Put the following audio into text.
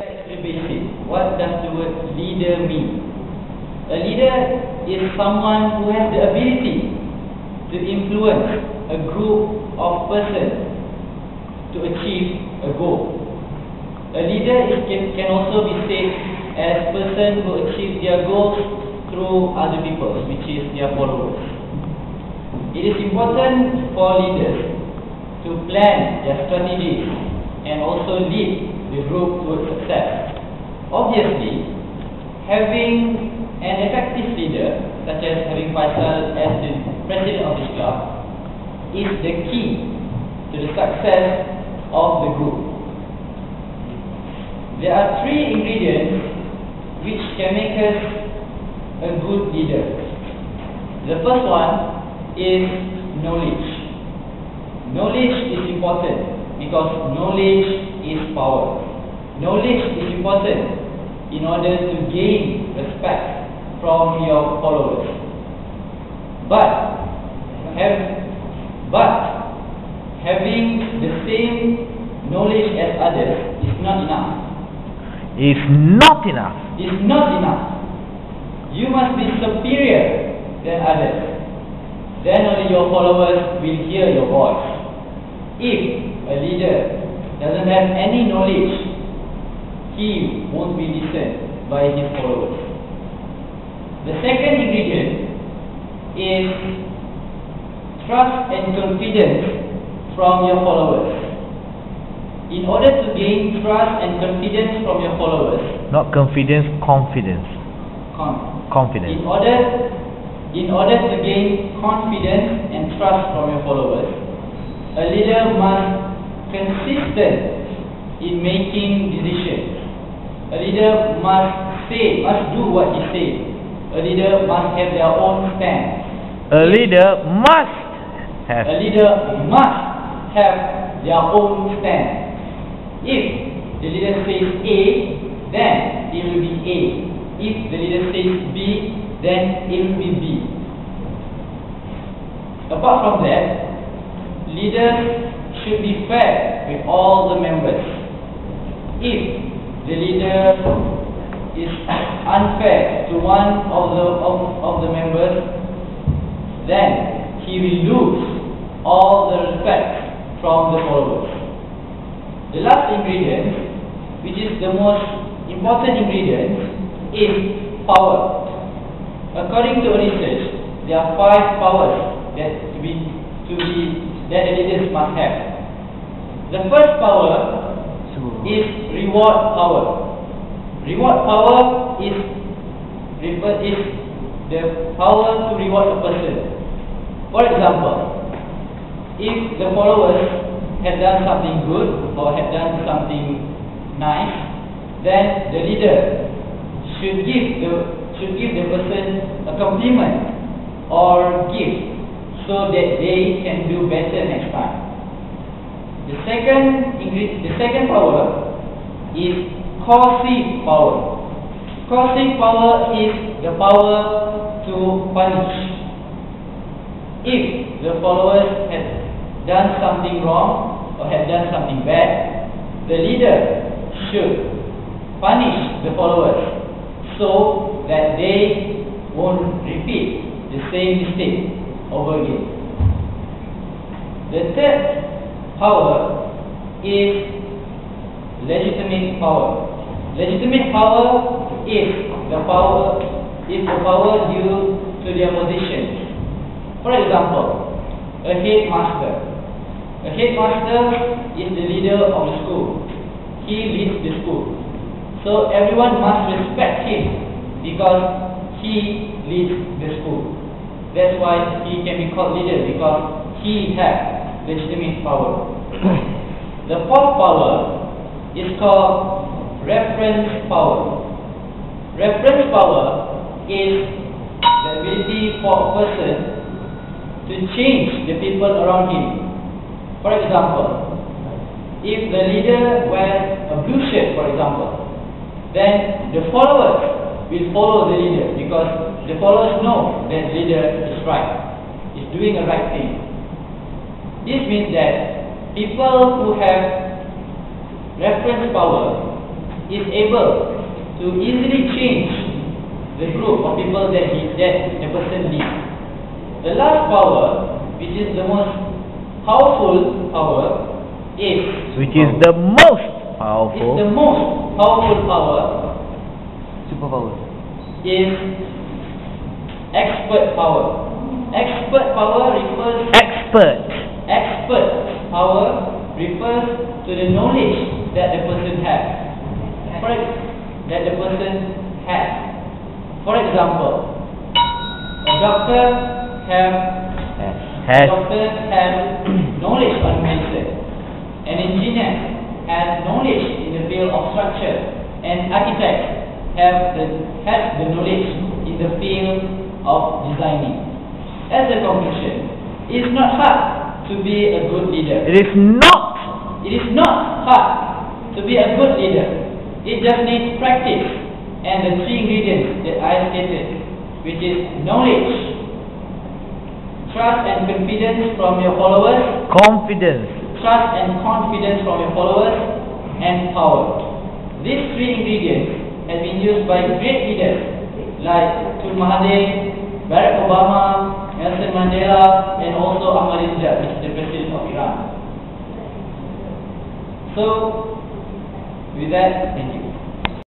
Very basic. What does the word leader mean? A leader is someone who has the ability to influence a group of persons to achieve a goal. A leader can also be said as person who achieve their goals through other people, which is their followers. It is important for leaders to plan their strategies and also lead the group towards success. Obviously, having an effective leader, such as having Faisal as the president of this club, is the key to the success of the group. There are three ingredients which can make us a good leader. The first one is knowledge. Knowledge is important because knowledge is power. Knowledge is important in order to gain respect from your followers. But having the same knowledge as others is not enough. Is not enough. Is not enough. You must be superior than others. Then only your followers will hear your voice. If a leader doesn't have any knowledge, he won't be listened by his followers. The second ingredient is trust and confidence from your followers. In order to gain trust and confidence from your followers, not confidence, confidence. Confidence. In order to gain confidence and trust from your followers, a leader must consistent in making decisions. A leader must do what he says. A leader must have their own stance. A leader must have their own stance. If the leader says A, then it will be A. If the leader says B, then it will be B. Apart from that, leaders should be fair with all the members. If the leader is unfair to one of the members, then he will lose all the respect from the followers. The last ingredient, which is the most important ingredient, is power. According to research, there are 5 powers that a leader must have. The first power is reward power. Reward power is the power to reward a person. For example, if the followers have done something good or have done something nice, then the leader should give the person a compliment or gift so that they can do better next time. The second power is coercive power. Coercive power is the power to punish. If the followers have done something wrong or have done something bad, the leader should punish the followers so that they won't repeat the same mistake over again. The third power is legitimate power. Legitimate power is the power due to their position. For example, a headmaster. A headmaster is the leader of the school. He leads the school. So everyone must respect him because he leads the school. That's why he can be called leader, because he has legitimate power. The fourth power is called reference power. Reference power is the ability for a person to change the people around him. For example, if the leader wears a blue shirt, for example, then the followers will follow the leader because the followers know that the leader is right, is doing the right thing. This means that people who have reference power is able to easily change the group of people that the person leads. The last power, which is the most powerful power, is Which is the most powerful. the most powerful power Superpower. is expert power. Expert power refers Expert. power refers to the knowledge that the person has. For example, a doctor Has has knowledge on medicine. An engineer has knowledge in the field of structure, and architect has the knowledge in the field of designing. As a conclusion, it is not hard to be a good leader. It is not. It is not hard to be a good leader. It just needs practice and the three ingredients that I stated, which is knowledge, trust and confidence from your followers, Confidence. trust and confidence from your followers, and power. These three ingredients have been used by great leaders like Tun Mahathir, Barack Obama, Nelson Mandela, and also Ahmadinejad, which is the president of Iran. So, with that, thank you.